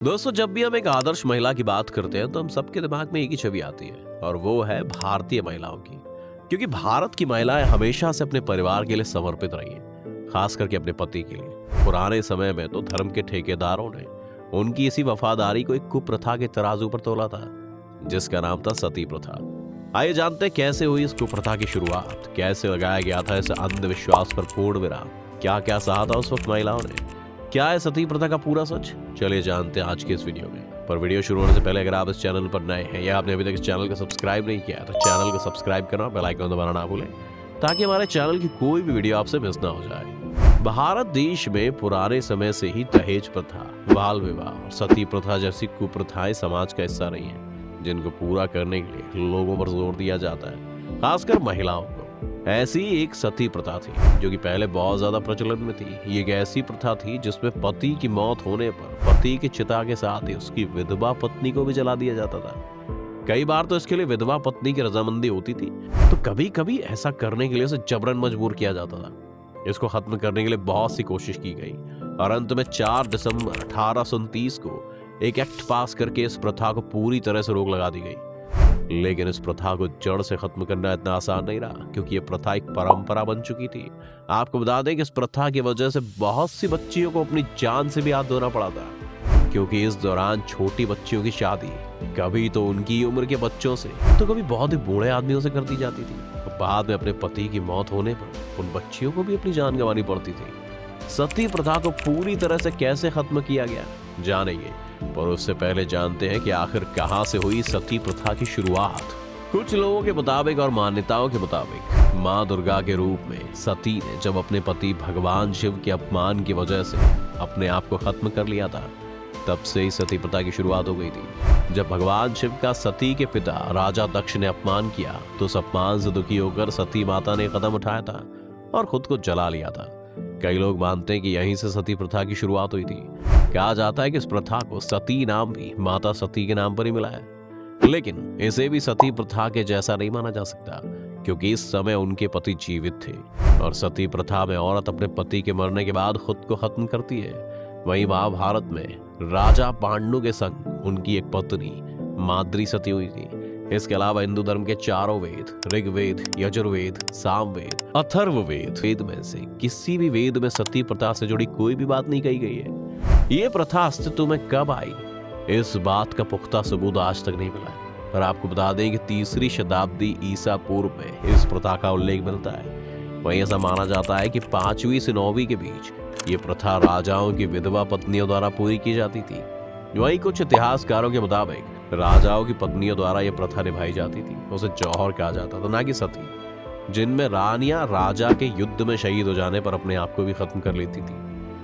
दोस्तों, जब भी हम एक आदर्श महिला की बात करते हैं तो हम सबके दिमाग में एक ही छवि आती है और वो है भारतीय महिलाओं की। क्योंकि भारत की महिलाएं हमेशा से अपने परिवार के लिए समर्पित रही हैं, खास करके अपने पति के लिए। पुराने समय में तो धर्म के ठेकेदारों ने उनकी इसी वफादारी को एक कुप्रथा के तराजू पर तोला था, जिसका नाम था सती प्रथा। आइए जानते हैं कैसे हुई इस कुप्रथा की शुरुआत, कैसे लगाया गया था इस अंधविश्वास पर पूर्ण विराम, क्या क्या सहा था उस वक्त महिलाओं ने, क्या है सती प्रथा का पूरा सच। चलिए जानते हैं आज के इस वीडियो में। पर वीडियो शुरू होने से पहले अगर आप इस चैनल पर नए हैं या आपने अभी तक इस चैनल को सब्सक्राइब नहीं किया तो चैनल को सब्सक्राइब करना, बेल आइकन दबाना ना भूलें ताकि हमारे चैनल की कोई भी वीडियो आपसे मिस ना हो जाए। भारत देश में पुराने समय से ही दहेज प्रथा, बाल विवाह और सती प्रथा जैसी कुप्रथाएं समाज का हिस्सा रही हैं, जिनको पूरा करने के लिए लोगों पर जोर दिया जाता है, खासकर महिलाओं को। ऐसी एक सती प्रथा थी जो कि पहले बहुत ज्यादा प्रचलन में थी। ये एक ऐसी प्रथा थी जिसमें पति की मौत होने पर पति की चिता के साथ ही उसकी विधवा पत्नी को भी जला दिया जाता था। कई बार तो इसके लिए विधवा पत्नी की रजामंदी होती थी, तो कभी कभी ऐसा करने के लिए उसे जबरन मजबूर किया जाता था। इसको खत्म करने के लिए बहुत सी कोशिश की गई और अंत में 4 दिसंबर 1829 को एक एक्ट पास करके इस प्रथा को पूरी तरह से रोक लगा दी गई। लेकिन इस प्रथा को जड़ से खत्म करना इतना आसान नहीं रहा, क्योंकि यह प्रथा एक परंपरा बन चुकी थी। आपको बता दें कि इस प्रथा की वजह से बहुत सी बच्चियों को अपनी जान से भी हाथ धोना पड़ा था, क्योंकि इस दौरान छोटी बच्चियों की शादी कभी तो उनकी उम्र के बच्चों से तो कभी बहुत ही बूढ़े आदमियों से कर दी जाती थी। बाद में अपने पति की मौत होने पर उन बच्चियों को भी अपनी जान गंवानी पड़ती थी। सती प्रथा को पूरी तरह से कैसे खत्म किया गया जानेंगे, पर उससे पहले जानते हैं कि आखिर कहां से हुई सती प्रथा की शुरुआत। कुछ लोगों के मुताबिक और मान्यताओं के मुताबिक मां दुर्गा के रूप में सती ने जब अपने पति भगवान शिव के अपमान की वजह से अपने आप को खत्म कर लिया था, तब से ही सती प्रथा की शुरुआत हो गई थी। जब भगवान शिव का सती के पिता राजा दक्ष ने अपमान किया तो उस अपमान से दुखी होकर सती माता ने कदम उठाया था और खुद को जला लिया था। कई लोग मानते हैं कि यहीं से सती प्रथा की शुरुआत हुई थी। कहा जाता है कि इस प्रथा को सती नाम भी माता सती के नाम पर ही मिला है, लेकिन इसे भी सती प्रथा के जैसा नहीं माना जा सकता, क्योंकि इस समय उनके पति जीवित थे और सती प्रथा में औरत अपने पति के मरने के बाद खुद को खत्म करती है। वहीं महाभारत में राजा पांडु के संग उनकी एक पत्नी माद्री सती हुई थी। इसके अलावा हिंदू धर्म के चारों वेद, ऋग्वेद, यजुर्वेद, सामवेद, अथर्ववेद वेद में से किसी भी वेद में सती प्रथा से जुड़ी कोई भी बात नहीं कही गई है। ये प्रथा अस्तित्व में कब आई, इस बात का पुख्ता सबूत आज तक नहीं मिला है, पर आपको बता दें कि 3री शताब्दी ईसा पूर्व में इस प्रथा का उल्लेख मिलता है। वहीं ऐसा माना जाता है कि 5वीं से 9वीं के बीच ये प्रथा राजाओं की विधवा पत्नियों द्वारा पूरी की जाती थी। वहीं कुछ इतिहासकारों के मुताबिक राजाओं की पत्नियों द्वारा यह प्रथा निभाई जाती थी। उसे जौहर कहा जाता था, ना कि सती, जिनमें रानियां राजा के युद्ध में शहीद हो जाने पर अपने आप को भी खत्म कर लेती थी।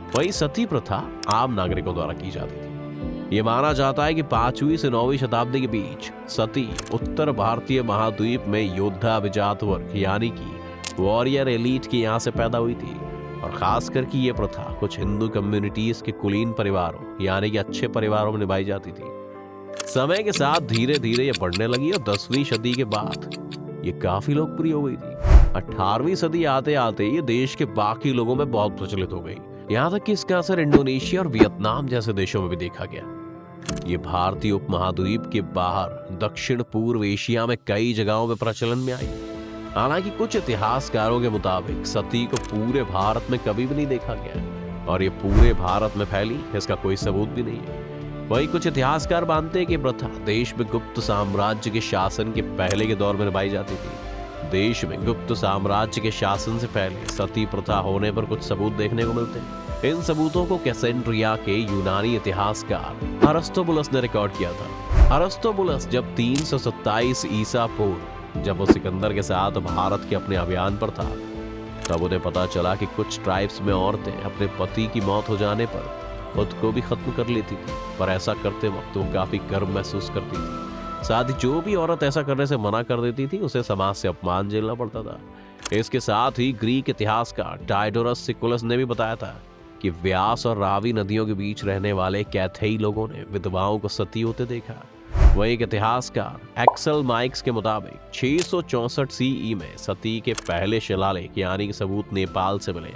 वहीं सती प्रथा आम नागरिकों द्वारा की जाती थी। ये माना जाता है कि 5वीं से 9वीं शताब्दी के बीच सती उत्तर भारतीय महाद्वीप में योद्धा विजात वर्ग यानी कि वॉरियर एलीट की यहाँ से पैदा हुई थी, और खास करके ये प्रथा कुछ हिंदू कम्युनिटीज के कुलीन परिवारों यानी कि अच्छे परिवारों में निभाई जाती थी। समय के साथ धीरे धीरे ये बढ़ने लगी और 10वीं सदी के बाद ये काफी लोकप्रिय हो गई थी। 18वीं सदी आते आते ये देश के बाकी लोगों में बहुत प्रचलित हो गई, यहाँ तक कि इसका असर इंडोनेशिया और वियतनाम जैसे देशों में भी देखा गया। ये भारतीय उपमहाद्वीप के बाहर दक्षिण पूर्व एशिया में कई जगहों में प्रचलन में आई। हालांकि कुछ इतिहासकारों के मुताबिक सती को पूरे भारत में कभी भी नहीं देखा गया और ये पूरे भारत में फैली, इसका कोई सबूत भी नहीं है। वहीं कुछ इतिहासकार मानते हैं कि प्रथा देश में गुप्त साम्राज्य के शासन के पहले के दौर में निभाई जाती थी। देश में गुप्त साम्राज्य के शासन से पहले सती प्रथा होने पर कुछ सबूत देखने को मिलते हैं। इन सबूतों को कैसेंड्रिया के यूनानी इतिहासकार अरिस्टोबुलस ने रिकॉर्ड किया था। अरिस्टोबुलस जब 327 ईसा पूर्व जब वो सिकंदर के साथ भारत के अपने अभियान पर था, तब उन्हें पता चला कि कुछ ट्राइब्स में औरतें अपने पति की मौत हो जाने पर खुद को भी खत्म कर लेती थी, पर ऐसा करते वक्त वो काफी गर्व महसूस करती थी। साथ ही जो भी औरत ऐसा करने से मना कर देती थी उसे समाज से अपमान झेलना पड़ता था। इसके साथ ही ग्रीक इतिहासकार डायोडोरस सिकुलस ने भी बताया था कि व्यास और रावी नदियों के बीच रहने वाले कैथेई लोगों ने विधवाओं को सती होते देखा। वहीं एक इतिहासकार एक्सल माइक्स के मुताबिक 664 सीई में सती के पहले शिलालेख यानी कि सबूत नेपाल से मिले,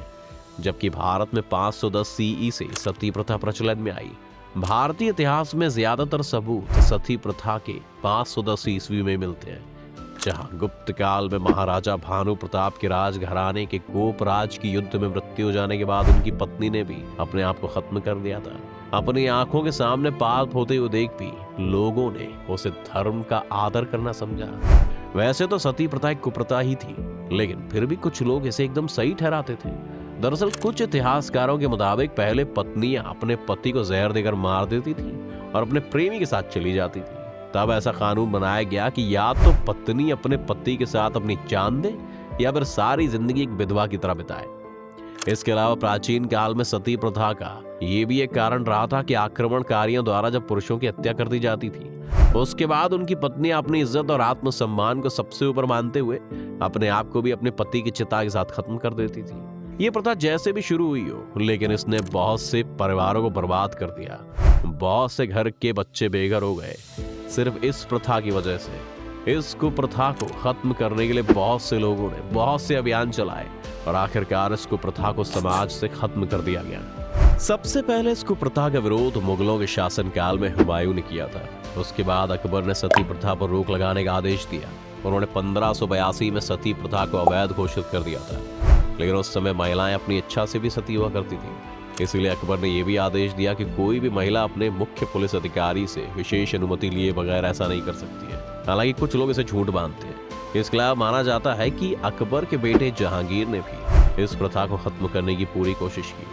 जबकि भारत में 510 सीई से सती प्रथा प्रचलन में आई। भारतीय इतिहास में ज्यादातर सबूत सती प्रथा के 510 ईस्वी में मिलते हैं, जहां गुप्त काल में महाराजा भानु प्रताप के राजघराने के गोपराज की युद्ध में मृत्यु हो जाने के बाद उनकी पत्नी ने भी अपने आप को खत्म कर दिया था। अपनी आंखों के सामने पाप होते हुए देख भी लोगों ने उसे धर्म का आदर करना समझा। वैसे तो सती प्रथा एक कुप्रथा ही थी, लेकिन फिर भी कुछ लोग इसे एकदम सही ठहराते थे। दरअसल कुछ इतिहासकारों के मुताबिक पहले पत्नियां अपने पति को जहर देकर मार देती थी और अपने प्रेमी के साथ चली जाती थी। तब ऐसा कानून बनाया गया कि या तो पत्नी अपने पति के साथ अपनी जान दे या फिर सारी जिंदगी एक विधवा की तरह बिताए। इसके अलावा प्राचीन काल में सती प्रथा का ये भी एक कारण रहा था कि आक्रमणकारियों द्वारा जब पुरुषों की हत्या कर दी जाती थी, उसके बाद उनकी पत्नी अपनी इज्जत और आत्मसम्मान को सबसे ऊपर मानते हुए अपने आप को भी अपने पति की चिता के साथ खत्म कर देती थी। ये प्रथा जैसे भी शुरू हुई हो, लेकिन इसने बहुत से परिवारों को बर्बाद कर दिया। बहुत से घर के बच्चे बेघर हो गए सिर्फ इस प्रथा की वजह से। इस कुप्रथा को खत्म करने के लिए बहुत से लोगों ने बहुत से अभियान चलाए और आखिरकार इस कुप्रथा को समाज से खत्म कर दिया गया। सबसे पहले इस कुप्रथा का विरोध मुगलों के शासनकाल में हुमायूं ने किया था। उसके बाद अकबर ने सती प्रथा पर रोक लगाने का आदेश दिया। उन्होंने 1582 में सती प्रथा को अवैध घोषित कर दिया था, लेकिन उस समय महिलाएं अपनी इच्छा से भी सती हुआ करती थी। इसलिए अकबर ने यह भी आदेश दिया कि कोई भी महिला अपने मुख्य पुलिस अधिकारी से विशेष अनुमति लिए बगैर ऐसा नहीं कर सकती है। हालांकि कुछ लोग इसे झूठ मानते हैं। इसके अलावा माना जाता है कि अकबर के बेटे जहांगीर ने भी इस प्रथा को खत्म करने की पूरी कोशिश की,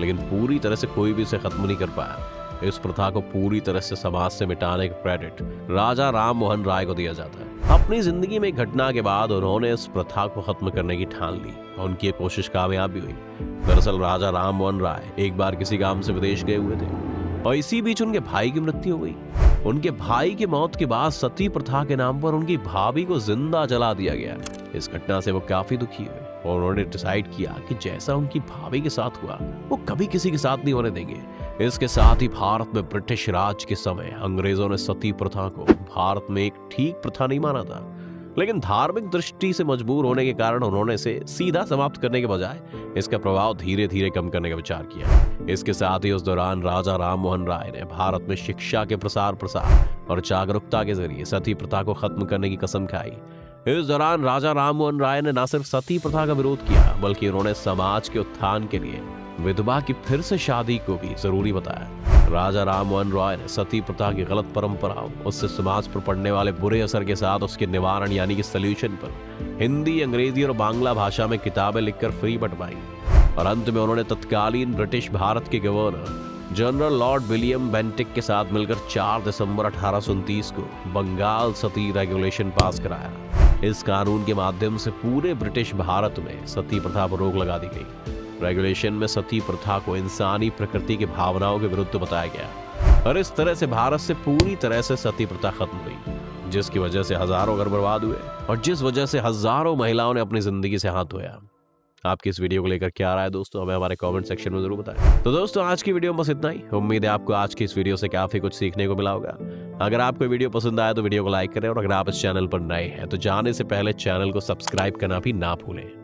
लेकिन पूरी तरह से कोई भी इसे खत्म नहीं कर पाया। इस प्रथा को पूरी तरह से समाज से मिटाने का क्रेडिट राजा राम मोहन राय को दिया जाता है। अपनी जिंदगी में एक घटना के बाद उन्होंने इस प्रथा को खत्म करने की ठान ली और उनकी ये कोशिश कामयाब भी हुई। दरअसल राजा राम मोहन राय एक बार किसी काम से विदेश गए हुए थे और इसी बीच उनके भाई की मृत्यु हो गई। उनके भाई की मौत के बाद सती प्रथा के नाम पर उनकी भाभी को जिंदा जला दिया गया। इस घटना से वो काफी दुखी हुए और उन्होंने डिसाइड किया कि जैसा उनकी भाभी के साथ हुआ वो कभी किसी के साथ नहीं होने देंगे। इसके साथ ही भारत में ब्रिटिश राज के समय अंग्रेजों ने सती प्रथा को भारत में एक ठीक प्रथा नहीं माना था, लेकिन धार्मिक दृष्टि से मजबूर होने के कारण उन्होंने इसे सीधा समाप्त करने के बजाय इसका प्रभाव धीरे धीरे कम करने का विचार किया। इसके साथ ही उस दौरान राजा राम मोहन राय ने भारत में शिक्षा के प्रसार और जागरूकता के जरिए सती प्रथा को खत्म करने की कसम खाई। इस दौरान राजा राम मोहन राय ने न सिर्फ सती प्रथा का विरोध किया, बल्कि उन्होंने समाज के उत्थान के लिए विधवा की फिर से शादी को भी जरूरी बताया। राजा राम मोहन राय ने सती प्रथा की गलत परंपराओं, उससे समाज पर पड़ने वाले बुरे असर के साथ उसके निवारण यानी कि सॉल्यूशन पर हिंदी, अंग्रेजी और बांग्ला भाषा में किताबें लिखकर फ्री बंटवाई। और अंत में उन्होंने तत्कालीन ब्रिटिश भारत के governor general Lord William Bentinck के साथ मिलकर 4 दिसंबर 1829 को बंगाल सती रेगुलेशन पास कराया। इस कानून के माध्यम से पूरे ब्रिटिश भारत में सती प्रथा पर रोक लगा दी गई। रेगुलेशन में सती प्रथा को इंसानी प्रकृति की भावनाओं के विरुद्ध बताया गया और इस तरह से भारत से पूरी तरह से सती प्रथा खत्म हुई, जिसकी वजह से हजारों घर बर्बाद हुए और जिस वजह से हजारों महिलाओं ने अपनी जिंदगी से हाथ धोया। आपकी इस वीडियो को लेकर क्या राय है दोस्तों, हमें हमारे कमेंट सेक्शन में जरूर बताएं। तो दोस्तों आज की वीडियो में बस इतना ही। उम्मीद है आपको आज की इस वीडियो से काफी कुछ सीखने को मिला होगा। अगर आपको वीडियो पसंद आया तो वीडियो को लाइक करें और अगर आप इस चैनल पर नए हैं तो जाने से पहले चैनल को सब्सक्राइब करना भी ना भूलें।